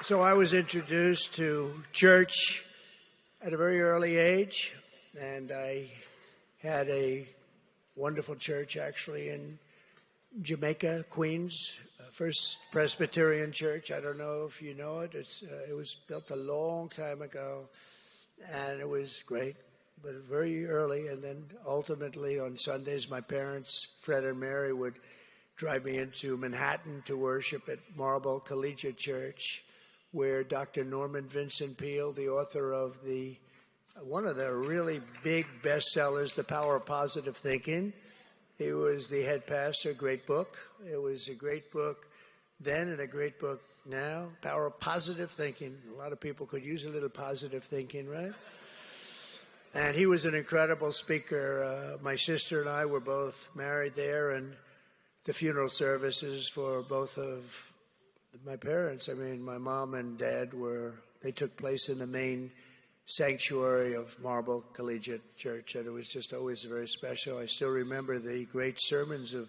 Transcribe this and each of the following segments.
So I was introduced to church at a very early age, and I had a wonderful church actually in Jamaica, Queens, First Presbyterian Church. I don't know if you know it. It was built a long time ago, and it was great, but very early. And then ultimately on Sundays, my parents, Fred and Mary, would drive me into Manhattan to worship at Marlborough Collegiate Church, where Dr. Norman Vincent Peale, the author of one of the really big bestsellers, The Power of Positive Thinking, he was the head pastor. Great book. It was a great book then and a great book now. Power of Positive Thinking. A lot of people could use a little positive thinking, right? And he was an incredible speaker. My sister and I were both married there, and the funeral services for both of my parents, I mean, my mom and dad they took place in the main sanctuary of Marlborough Collegiate Church, and it was just always very special. I still remember the great sermons of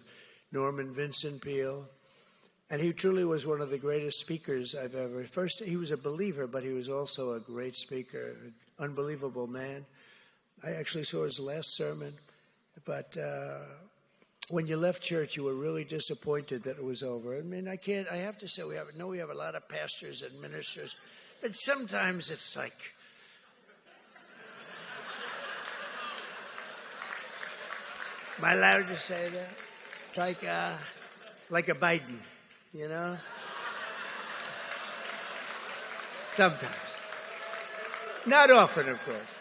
Norman Vincent Peale, and he truly was one of the greatest speakers I've ever. First, he was a believer, but he was also a great speaker, an unbelievable man. I actually saw his last sermon, but when you left church, you were really disappointed that it was over. I mean, I have to say, we have a lot of pastors and ministers, but sometimes it's like, am I allowed to say that? It's like a Biden, you know? Sometimes. Not often, of course.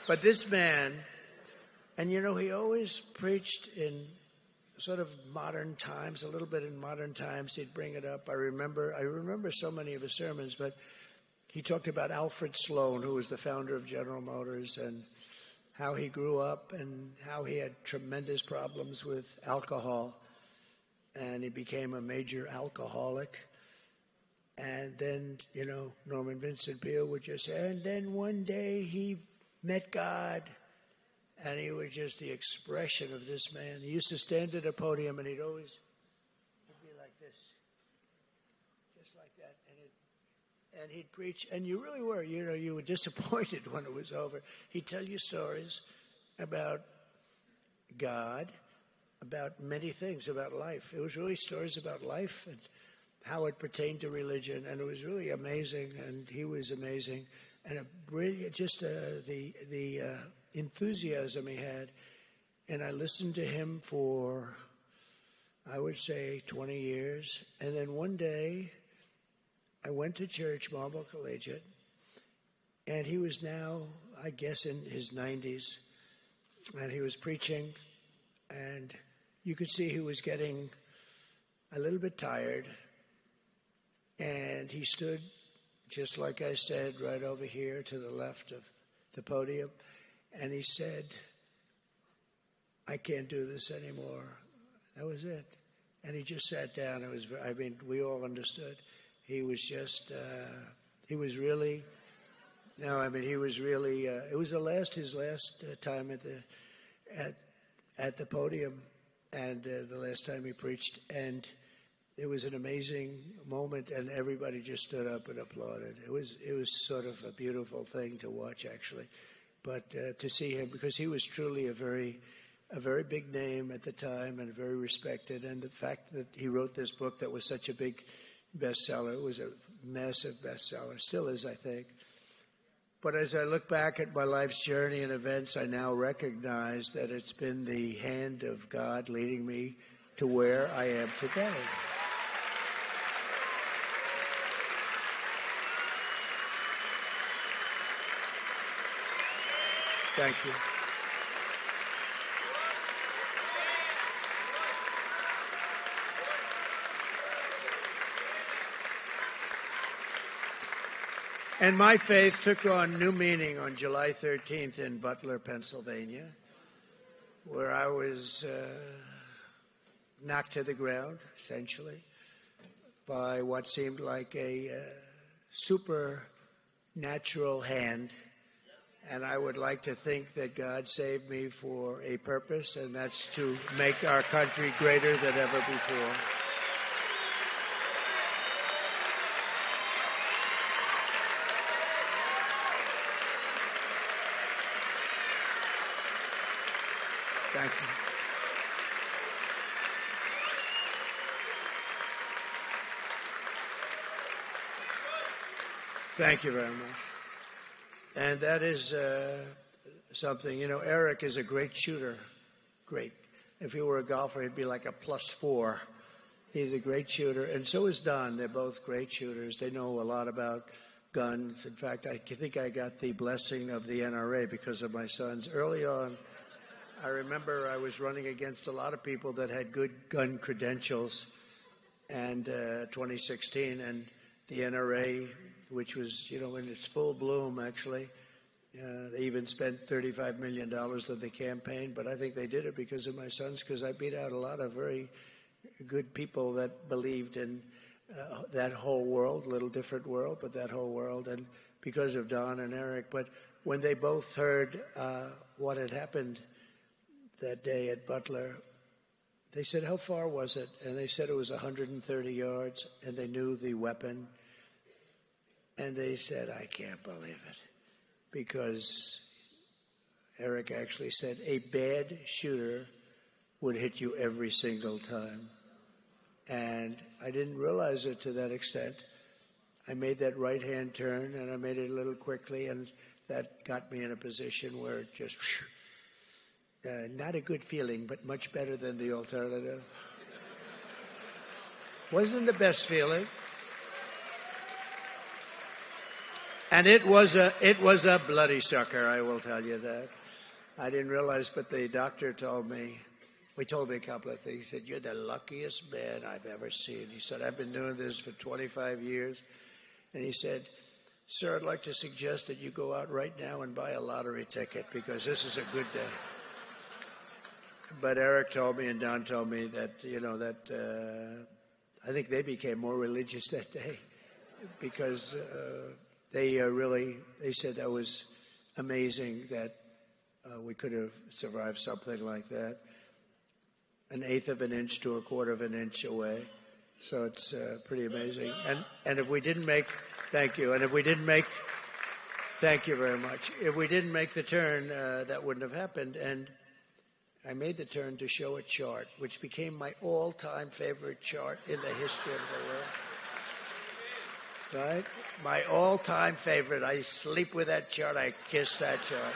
But this man, and he always preached in sort of modern times, a little bit in modern times. He'd bring it up. I remember so many of his sermons, but he talked about Alfred Sloan, who was the founder of General Motors, and how he grew up and how he had tremendous problems with alcohol, and he became a major alcoholic. And then, Norman Vincent Peale would just say, and then one day he met God. And he was just the expression of this man. He used to stand at a podium, and he'd be like this, just like that. And he'd preach, and you really were, you were disappointed when it was over. He'd tell you stories about God, about many things, about life. It was really stories about life and how it pertained to religion, and it was really amazing. And he was amazing, and a brilliant, just the enthusiasm he had. And I listened to him for, I would say, 20 years. And then one day I went to church, Marlborough Collegiate, and he was now, I guess, in his 90s, and he was preaching, and you could see he was getting a little bit tired, and he stood, just like I said, right over here to the left of the podium. And he said, I can't do this anymore. That was it. And he just sat down. We all understood. He was just, it was really, it was his last time at the podium, and the last time he preached. And it was an amazing moment, and everybody just stood up and applauded. It was sort of a beautiful thing to watch, actually. But to see him, because he was truly a very big name at the time and very respected. And the fact that he wrote this book that was such a big bestseller, it was a massive bestseller, still is, I think. But as I look back at my life's journey and events, I now recognize that it's been the hand of God leading me to where I am today. Thank you. And my faith took on new meaning on July 13th in Butler, Pennsylvania, where I was knocked to the ground, essentially, by what seemed like a supernatural hand. And I would like to think that God saved me for a purpose, and that's to make our country greater than ever before. Thank you. Thank you very much. And that is something, Eric is a great shooter. Great. If he were a golfer, he'd be like a +4. He's a great shooter. And so is Don. They're both great shooters. They know a lot about guns. In fact, I think I got the blessing of the NRA because of my sons. Early on, I remember I was running against a lot of people that had good gun credentials. And 2016, and the NRA, which was, in its full bloom, actually, they even spent $35 million of the campaign. But I think they did it because of my sons, because I beat out a lot of very good people that believed in that whole world, a little different world, but that whole world, and because of Don and Eric. But when they both heard what had happened that day at Butler, they said, how far was it? And they said it was 130 yards, and they knew the weapon. And they said, I can't believe it, because Eric actually said a bad shooter would hit you every single time. And I didn't realize it to that extent. I made that right-hand turn, and I made it a little quickly, and that got me in a position where it just, not a good feeling, but much better than the alternative. Wasn't the best feeling. And it was a bloody sucker, I will tell you that. I didn't realize, but the doctor told me, he told me a couple of things. He said, you're the luckiest man I've ever seen. He said, I've been doing this for 25 years. And he said, sir, I'd like to suggest that you go out right now and buy a lottery ticket, because this is a good day. But Eric told me and Don told me that, I think they became more religious that day, because they said that was amazing that we could have survived something like that. 1/8 of an inch to 1/4 of an inch away. So it's pretty amazing. And if we didn't make, thank you. And if we didn't make, thank you very much. If we didn't make the turn, that wouldn't have happened. And I made the turn to show a chart, which became my all-time favorite chart in the history of the world. Right? My all-time favorite. I sleep with that chart. I kiss that chart.